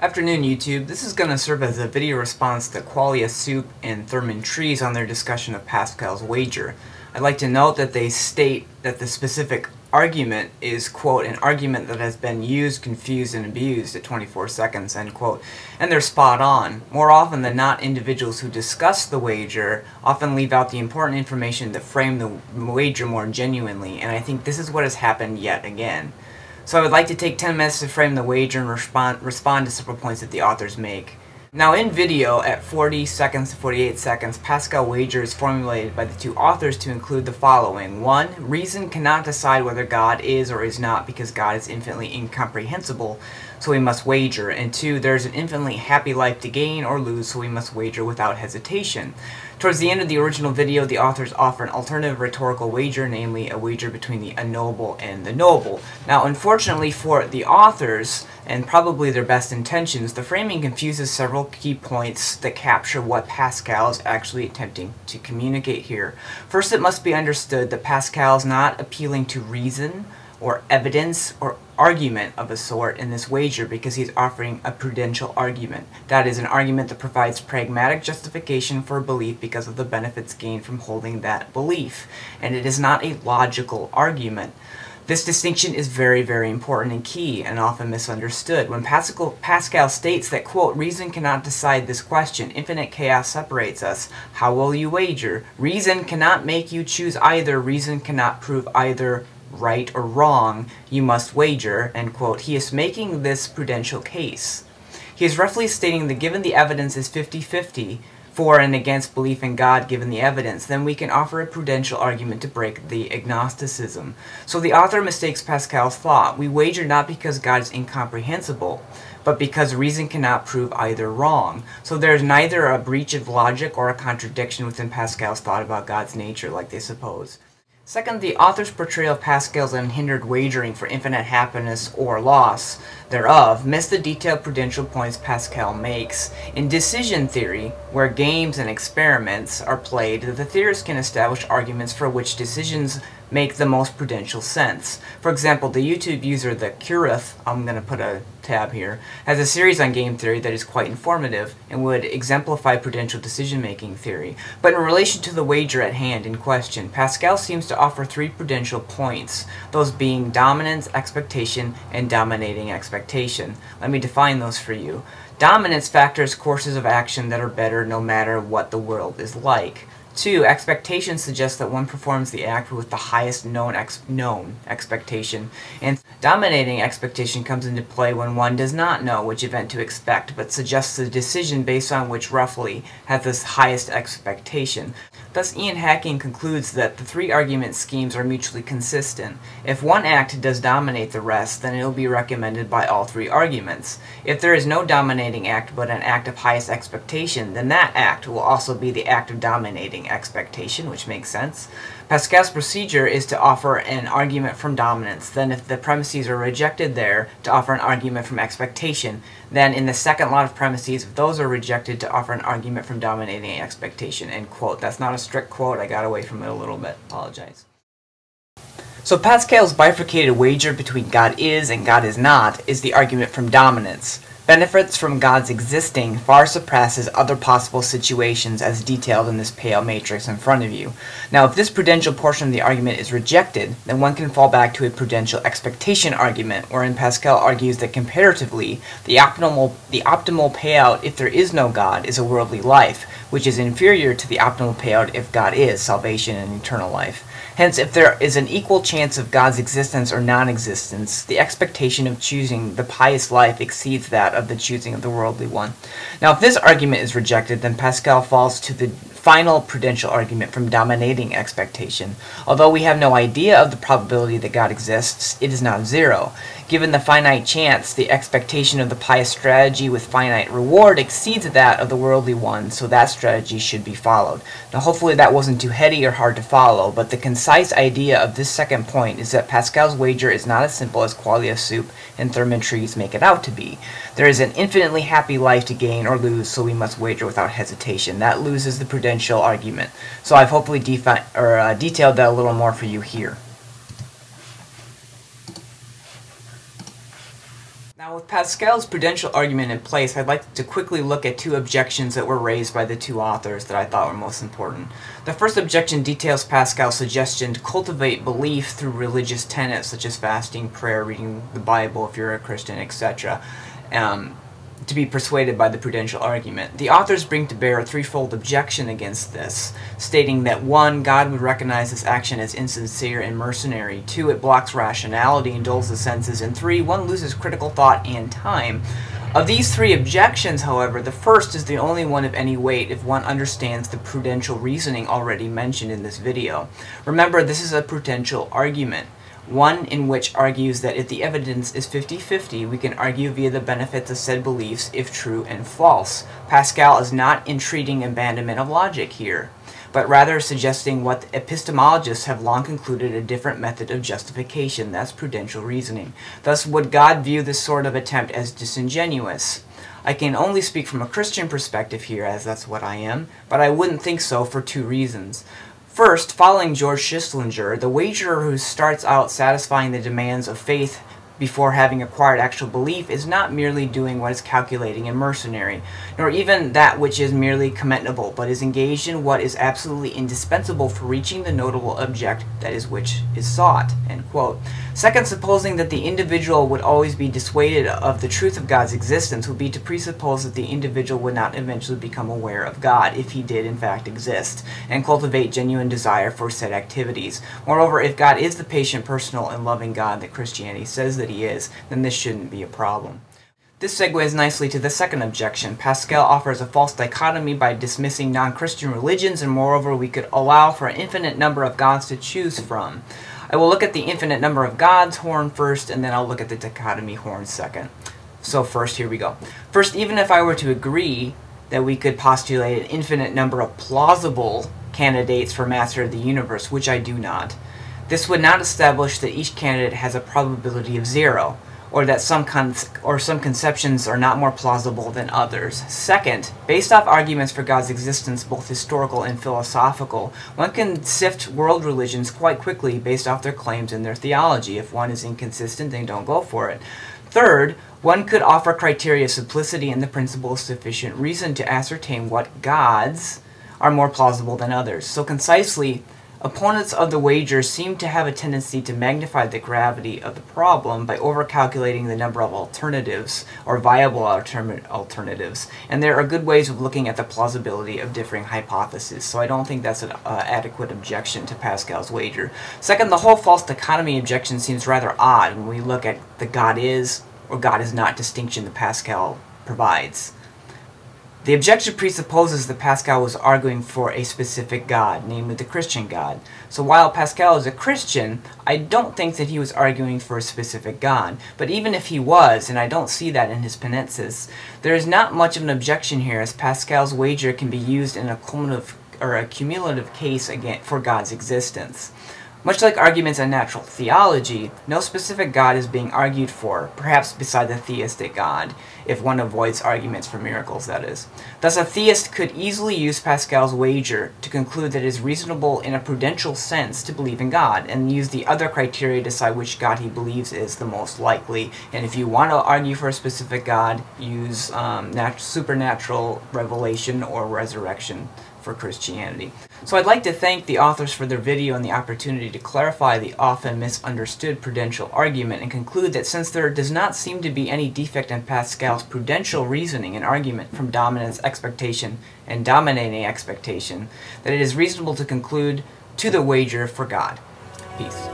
Afternoon YouTube. This is going to serve as a video response to Re-QuliaSoup and TherminTrees on their discussion of Pascal's wager. I'd like to note that they state that the specific argument is, quote, an argument that has been used, confused, and abused at 24 seconds, end quote. And they're spot on. More often than not, individuals who discuss the wager often leave out the important information that frame the wager more genuinely, and I think this is what has happened yet again. So I would like to take 10 minutes to frame the wager and respond to several points that the authors make. Now in video, at 40 seconds to 48 seconds, Pascal wager is formulated by the two authors to include the following. 1. Reason cannot decide whether God is or is not because God is infinitely incomprehensible, so we must wager. And 2. There is an infinitely happy life to gain or lose, so we must wager without hesitation. Towards the end of the original video, the authors offer an alternative rhetorical wager, namely a wager between the unknowable and the knowable. Now, unfortunately for the authors, and probably their best intentions, the framing confuses several key points that capture what Pascal is actually attempting to communicate here. First, it must be understood that Pascal is not appealing to reason or evidence or argument of a sort in this wager because he's offering a prudential argument. That is, an argument that provides pragmatic justification for a belief because of the benefits gained from holding that belief. And it is not a logical argument. This distinction is very, very important and key and often misunderstood. When Pascal states that, quote, reason cannot decide this question, infinite chaos separates us, how will you wager? Reason cannot make you choose either, reason cannot prove either right or wrong, you must wager, end quote. He is making this prudential case. He is roughly stating that given the evidence is 50-50, for and against belief in God given the evidence, then we can offer a prudential argument to break the agnosticism. So the author mistakes Pascal's thought. We wager not because God is incomprehensible, but because reason cannot prove either wrong. So there is neither a breach of logic or a contradiction within Pascal's thought about God's nature like they suppose. Second, the author's portrayal of Pascal's unhindered wagering for infinite happiness or loss thereof miss the detailed prudential points Pascal makes. In decision theory, where games and experiments are played, the theorist can establish arguments for which decisions make the most prudential sense. For example, the YouTube user The Curith, I'm going to put a tab here, has a series on game theory that is quite informative and would exemplify prudential decision-making theory. But in relation to the wager at hand in question, Pascal seems to offer three prudential points, those being dominance, expectation, and dominating expectation. Let me define those for you. Dominance factors courses of action that are better no matter what the world is like. 2. Expectation suggests that one performs the act with the highest known expectation, and dominating expectation comes into play when one does not know which event to expect, but suggests a decision based on which roughly has the highest expectation. Thus, Ian Hacking concludes that the three argument schemes are mutually consistent. If one act does dominate the rest, then it will be recommended by all three arguments. If there is no dominating act but an act of highest expectation, then that act will also be the act of dominating expectation, which makes sense. Pascal's procedure is to offer an argument from dominance, then if the premises are rejected there, to offer an argument from expectation, then in the second lot of premises, if those are rejected, to offer an argument from dominating expectation, end quote. That's not a strict quote, I got away from it a little bit, apologize. So Pascal's bifurcated wager between God is and God is not is the argument from dominance. Benefits from God's existing far surpasses other possible situations as detailed in this pale matrix in front of you. Now, if this prudential portion of the argument is rejected, then one can fall back to a prudential expectation argument, wherein Pascal argues that comparatively, the optimal payout if there is no God is a worldly life, which is inferior to the optimal payout if God is, salvation and eternal life. Hence, if there is an equal chance of God's existence or non-existence, the expectation of choosing the pious life exceeds that of the choosing of the worldly one. Now, if this argument is rejected, then Pascal falls to the final prudential argument from dominating expectation. Although we have no idea of the probability that God exists, it is not zero. Given the finite chance, the expectation of the pious strategy with finite reward exceeds that of the worldly one, so that strategy should be followed. Now hopefully that wasn't too heady or hard to follow, but the concise idea of this second point is that Pascal's wager is not as simple as Re-QuliaSoup and TherminTrees make it out to be. There is an infinitely happy life to gain or lose, so we must wager without hesitation. That loses the prudential argument. So I've hopefully detailed that a little more for you here. Now, with Pascal's prudential argument in place, I'd like to quickly look at two objections that were raised by the two authors that I thought were most important. The first objection details Pascal's suggestion to cultivate belief through religious tenets such as fasting, prayer, reading the Bible if you're a Christian, etc., to be persuaded by the prudential argument. The authors bring to bear a threefold objection against this, stating that 1. God would recognize this action as insincere and mercenary, 2. It blocks rationality and dulls the senses, and 3. One loses critical thought and time. Of these three objections, however, the first is the only one of any weight if one understands the prudential reasoning already mentioned in this video. Remember, this is a prudential argument, one in which argues that if the evidence is 50-50, we can argue via the benefits of said beliefs if true and false. Pascal is not entreating abandonment of logic here, but rather suggesting what epistemologists have long concluded a different method of justification, that's prudential reasoning. Thus, would God view this sort of attempt as disingenuous? I can only speak from a Christian perspective here, as that's what I am, but I wouldn't think so for two reasons. First, following George Schlesinger, the wagerer who starts out satisfying the demands of faith before having acquired actual belief is not merely doing what is calculating and mercenary, nor even that which is merely commendable, but is engaged in what is absolutely indispensable for reaching the notable object that is which is sought." End quote. Second, supposing that the individual would always be dissuaded of the truth of God's existence would be to presuppose that the individual would not eventually become aware of God, if he did in fact exist, and cultivate genuine desire for said activities. Moreover, if God is the patient, personal, and loving God that Christianity says that he is, then this shouldn't be a problem. This segues nicely to the second objection. Pascal offers a false dichotomy by dismissing non-Christian religions, and moreover we could allow for an infinite number of gods to choose from. I will look at the infinite number of gods horn first, and then I'll look at the dichotomy horn second. So first, here we go. First, even if I were to agree that we could postulate an infinite number of plausible candidates for Master of the Universe, which I do not, this would not establish that each candidate has a probability of 0, or that some conceptions are not more plausible than others. Second, based off arguments for God's existence, both historical and philosophical, one can sift world religions quite quickly based off their claims and their theology. If one is inconsistent, then don't go for it. Third, one could offer criteria of simplicity and the principle of sufficient reason to ascertain what gods are more plausible than others. So concisely, opponents of the wager seem to have a tendency to magnify the gravity of the problem by overcalculating the number of alternatives, or viable alternatives, and there are good ways of looking at the plausibility of differing hypotheses, so I don't think that's an adequate objection to Pascal's wager. Second, the whole false dichotomy objection seems rather odd when we look at the God is or God is not distinction that Pascal provides. The objection presupposes that Pascal was arguing for a specific God, namely the Christian God. So while Pascal is a Christian, I don't think that he was arguing for a specific God. But even if he was, and I don't see that in his Penances, there is not much of an objection here, as Pascal's wager can be used in a cumulative case for God's existence. Much like arguments on natural theology, no specific God is being argued for, perhaps beside the theistic God, if one avoids arguments for miracles, that is. Thus, a theist could easily use Pascal's wager to conclude that it is reasonable in a prudential sense to believe in God, and use the other criteria to decide which God he believes is the most likely. And if you want to argue for a specific God, use supernatural revelation or resurrection for Christianity. So I'd like to thank the authors for their video and the opportunity to clarify the often misunderstood prudential argument, and conclude that since there does not seem to be any defect in Pascal's prudential reasoning and argument from dominance expectation and dominating expectation, that it is reasonable to conclude to the wager for God. Peace.